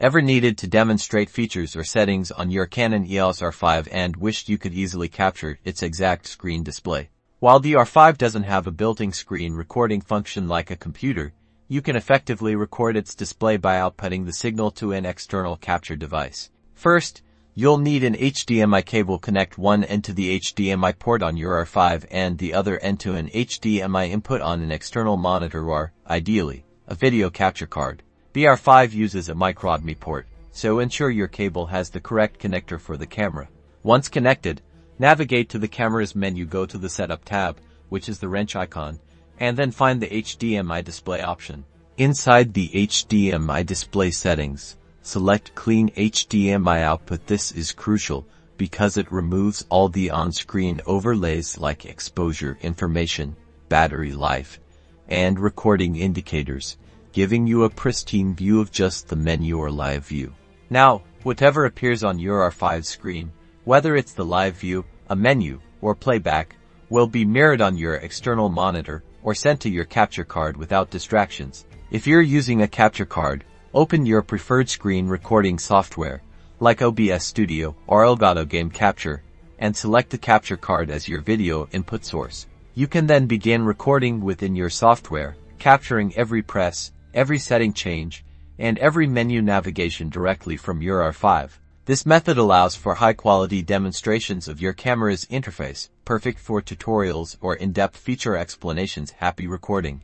Ever needed to demonstrate features or settings on your Canon EOS R5 and wished you could easily capture its exact screen display? While the R5 doesn't have a built-in screen recording function like a computer, you can effectively record its display by outputting the signal to an external capture device. First, you'll need an HDMI cable. Connect one end to the HDMI port on your R5 and the other end to an HDMI input on an external monitor or, ideally, a video capture card. The R5 uses a Micro-HDMI port, so ensure your cable has the correct connector for the camera. Once connected, navigate to the camera's menu, go to the Setup tab, which is the wrench icon, and then find the HDMI display option. Inside the HDMI display settings, select Clean HDMI Output. This is crucial because it removes all the on-screen overlays like exposure information, battery life, and recording indicators, giving you a pristine view of just the menu or live view. Now, whatever appears on your R5 screen, whether it's the live view, a menu, or playback, will be mirrored on your external monitor or sent to your capture card without distractions. If you're using a capture card, open your preferred screen recording software, like OBS Studio or Elgato Game Capture, and select the capture card as your video input source. You can then begin recording within your software, capturing every press, every setting change, and every menu navigation directly from your R5. This method allows for high-quality demonstrations of your camera's interface, perfect for tutorials or in-depth feature explanations. Happy recording!